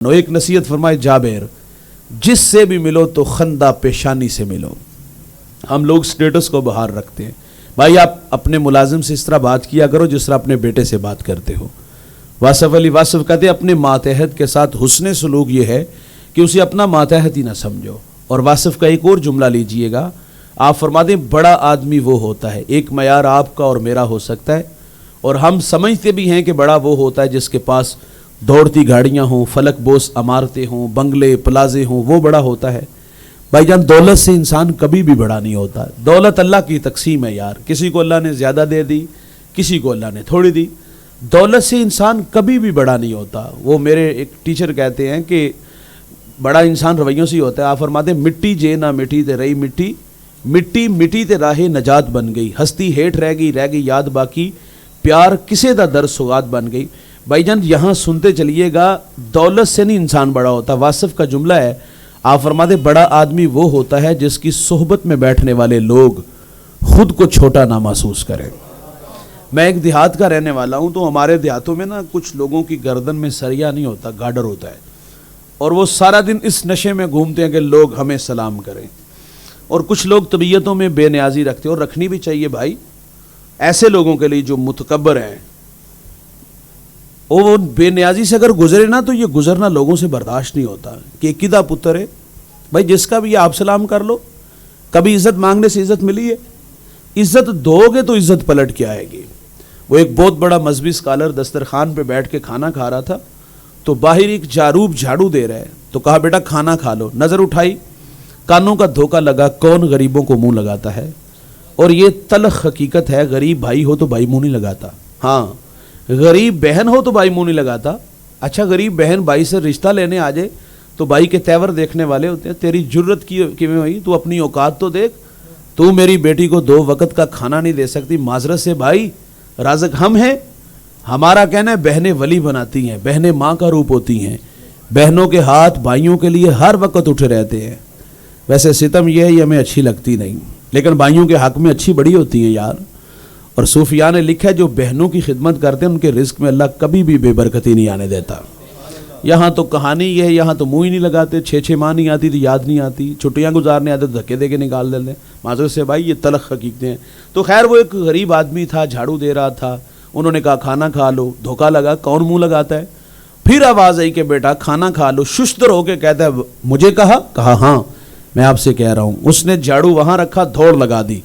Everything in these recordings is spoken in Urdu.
ایک نصیحت فرمائے جابر، جس سے بھی ملو تو خندہ پیشانی سے ملو۔ ہم لوگ سٹیٹس کو بہار رکھتے ہیں، بھائی آپ اپنے ملازم سے اس طرح بات کیا کرو جس طرح اپنے بیٹے سے بات کرتے ہو۔ واصف علی واصف کہتے ہیں اپنے ماتحت کے ساتھ حسن سلوک یہ ہے کہ اسے اپنا ماتحت ہی نہ سمجھو۔ اور واصف کا ایک اور جملہ لیجئے گا، آپ فرماتے ہیں بڑا آدمی وہ ہوتا ہے، ایک معیار آپ کا اور میرا ہو سکتا ہے، اور ہم سمجھتے بھی ہیں کہ بڑا وہ ہوتا ہے جس کے پاس دوڑتی گاڑیاں ہوں، فلک بوس عمارتیں ہوں، بنگلے پلازے ہوں، وہ بڑا ہوتا ہے۔ بھائی جان دولت سے انسان کبھی بھی بڑا نہیں ہوتا۔ دولت اللہ کی تقسیم ہے یار، کسی کو اللہ نے زیادہ دے دی، کسی کو اللہ نے تھوڑی دی۔ دولت سے انسان کبھی بھی بڑا نہیں ہوتا۔ وہ میرے ایک ٹیچر کہتے ہیں کہ بڑا انسان رویوں سے ہی ہوتا ہے۔ آپ فرماتے ہیں مٹی جے نہ مٹی تے رہی مٹی، مٹی مٹی تے راہ نجات بن گئی، ہستی ہیٹ رہ گئی یاد باقی، پیار کسے دا در سوگات بن گئی۔ بھائی جان یہاں سنتے چلیے گا، دولت سے نہیں انسان بڑا ہوتا۔ واصف کا جملہ ہے، آپ فرماتے بڑا آدمی وہ ہوتا ہے جس کی صحبت میں بیٹھنے والے لوگ خود کو چھوٹا نہ محسوس کریں۔ میں ایک دیہات کا رہنے والا ہوں، تو ہمارے دیہاتوں میں نا کچھ لوگوں کی گردن میں سریا نہیں ہوتا، گارڈر ہوتا ہے، اور وہ سارا دن اس نشے میں گھومتے ہیں کہ لوگ ہمیں سلام کریں۔ اور کچھ لوگ طبیعتوں میں بے نیازی رکھتے ہیں، اور رکھنی بھی چاہیے بھائی، ایسے لوگوں کے لیے جو متکبر ہیں، وہ بے نیازی سے اگر گزرے نا تو یہ گزرنا لوگوں سے برداشت نہیں ہوتا کہ کدا پتر ہے بھائی، جس کا بھی آپ سلام کر لو۔ کبھی عزت مانگنے سے عزت ملی ہے؟ عزت دو گے تو عزت پلٹ کے آئے گی۔ وہ ایک بہت بڑا مذہبی اسکالر دسترخوان پہ بیٹھ کے کھانا کھا رہا تھا، تو باہر ایک جاروب جھاڑو دے رہا ہے، تو کہا بیٹا کھانا کھا لو۔ نظر اٹھائی، کانوں کا دھوکہ لگا، کون غریبوں کو منہ لگاتا ہے؟ اور یہ تلخ حقیقت ہے، غریب بھائی ہو تو بھائی منہ نہیں لگاتا۔ ہاں غریب بہن ہو تو بھائی منہ نہیں لگاتا۔ اچھا غریب بہن بھائی سے رشتہ لینے آ جائے تو بھائی کے تیور دیکھنے والے ہوتے ہیں، تیری جرت کی ہوئی، تو اپنی اوقات تو دیکھ، تو میری بیٹی کو 2 وقت کا کھانا نہیں دے سکتی۔ معذرت سے بھائی رازق ہم ہیں، ہمارا کہنا ہے بہنیں ولی بناتی ہیں، بہنیں ماں کا روپ ہوتی ہیں، بہنوں کے ہاتھ بھائیوں کے لیے ہر وقت اٹھے رہتے ہیں۔ ویسے ستم یہ ہے، یہ ہمیں اچھی لگتی نہیں، لیکن بھائیوں کے حق میں اچھی بڑی ہوتی ہیں یار۔ اور صوفیاء نے لکھا ہے جو بہنوں کی خدمت کرتے ہیں ان کے رزق میں اللہ کبھی بھی بے برکتی نہیں آنے دیتا۔ یہاں تو کہانی یہ ہے، یہاں تو منہ ہی نہیں لگاتے، 6 ماہ نہیں آتی تو یاد نہیں آتی، چھٹیاں گزارنے آتے تو دھکے دے کے نکال دیتے ہیں۔ معذرت سے بھائی یہ تلخ حقیقتیں ہیں۔ تو خیر وہ ایک غریب آدمی تھا، جھاڑو دے رہا تھا، انہوں نے کہا کھانا کھا لو، دھوکہ لگا، کون منہ لگاتا ہے؟ پھر آواز آئی کہ بیٹا کھانا کھا لو۔ ششتر ہو کے کہتا ہے مجھے کہا ہاں میں آپ سے کہہ رہا ہوں۔ اس نے جھاڑو وہاں رکھا، دوڑ لگا دی۔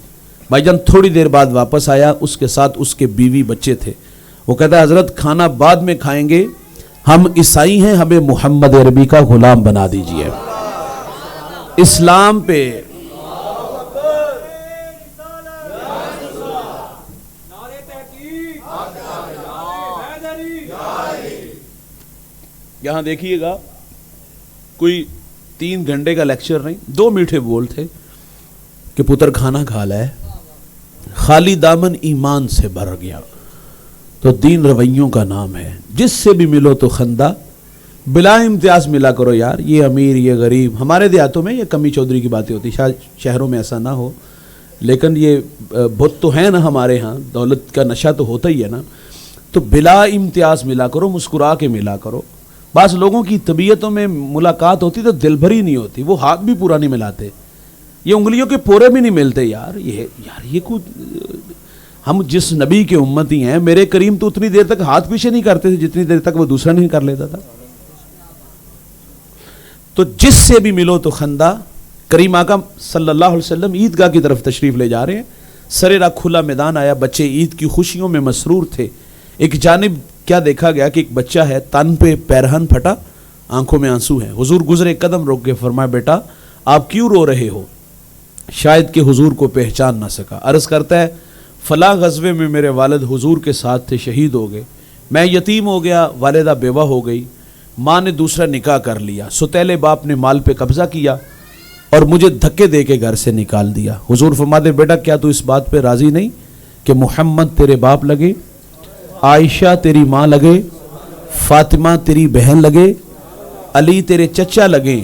بھائی جان تھوڑی دیر بعد واپس آیا، اس کے ساتھ اس کے بیوی بچے تھے۔ وہ کہتا ہے حضرت کھانا بعد میں کھائیں گے، ہم عیسائی ہیں، ہمیں محمد عربی کا غلام بنا دیجئے۔ اسلام پہ یہاں دیکھیے گا، کوئی 3 گھنٹے کا لیکچر نہیں، 2 میٹھے بول تھے کہ پتر کھانا کھا لے، خالی دامن ایمان سے بھر گیا تو دین رویوں کا نام ہے۔ جس سے بھی ملو تو خندہ، بلا امتیاز ملا کرو یار، یہ امیر یہ غریب۔ ہمارے دیہاتوں میں یہ کمی چودھری کی باتیں ہوتی، شاید شہروں میں ایسا نہ ہو، لیکن یہ بہت تو ہے نا ہمارے ہاں، دولت کا نشہ تو ہوتا ہی ہے نا۔ تو بلا امتیاز ملا کرو، مسکرا کے ملا کرو۔ بعض لوگوں کی طبیعتوں میں ملاقات ہوتی تو دل بھری نہیں ہوتی، وہ ہاتھ بھی پورا نہیں ملاتے، یہ انگلیوں کے پورے بھی نہیں ملتے یار۔ یہ ہم جس نبی کے امتی ہیں، میرے کریم تو اتنی دیر تک ہاتھ پیچھے نہیں کرتے تھے جتنی دیر تک وہ دوسرا نہیں کر لیتا تھا۔ تو جس سے بھی ملو تو خندہ۔ کریم آقا صلی اللہ علیہ وسلم عیدگاہ کی طرف تشریف لے جا رہے ہیں، سرے راہ کھلا میدان آیا، بچے عید کی خوشیوں میں مسرور تھے۔ ایک جانب کیا دیکھا گیا کہ ایک بچہ ہے، تن پہ پیرہن پھٹا، آنکھوں میں آنسو ہیں۔ حضور گزرے، قدم روک کے فرمایا بیٹا آپ کیوں رو رہے ہو؟ شاید کہ حضور کو پہچان نہ سکا، عرض کرتا ہے فلاں غزوے میں میرے والد حضور کے ساتھ تھے، شہید ہو گئے، میں یتیم ہو گیا، والدہ بیوہ ہو گئی، ماں نے دوسرا نکاح کر لیا، سوتیلے باپ نے مال پہ قبضہ کیا اور مجھے دھکے دے کے گھر سے نکال دیا۔ حضور فرماتے بیٹا کیا تو اس بات پہ راضی نہیں کہ محمد تیرے باپ لگے، عائشہ تیری ماں لگے، فاطمہ تیری بہن لگے، علی تیرے چچا لگیں،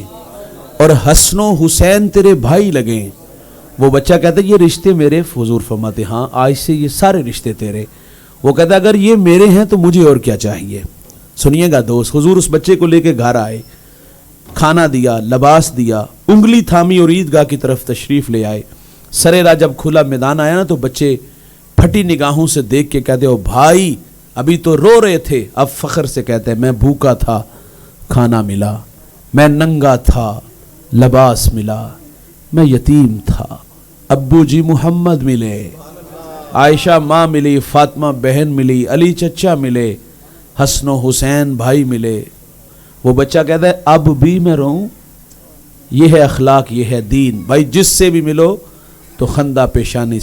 اور حسن و حسین تیرے بھائی لگیں؟ وہ بچہ کہتا ہے یہ رشتے میرے۔ حضور فرماتے ہاں آج سے یہ سارے رشتے تیرے۔ وہ کہتا ہے اگر یہ میرے ہیں تو مجھے اور کیا چاہیے؟ سنیے گا دوست, حضور اس بچے کو لے کے گھر آئے, کھانا دیا, لباس دیا, انگلی تھامی اور عیدگاہ کی طرف تشریف لے آئے. سرے راہ جب کھلا میدان آیا نا تو بچے پھٹی نگاہوں سے دیکھ کے کہتے ہو بھائی ابھی تو رو رہے تھے, اب فخر سے کہتے ہیں میں بھوکا تھا کھانا ملا, میں ننگا تھا لباس ملا, میں یتیم تھا ابو جی محمد ملے, عائشہ ماں ملی, فاطمہ بہن ملی, علی چچا ملے, حسن و حسین بھائی ملے. وہ بچہ کہتا ہے اب بھی میں رہوں, یہ ہے اخلاق, یہ ہے دین. بھائی جس سے بھی ملو تو خندہ پیشانی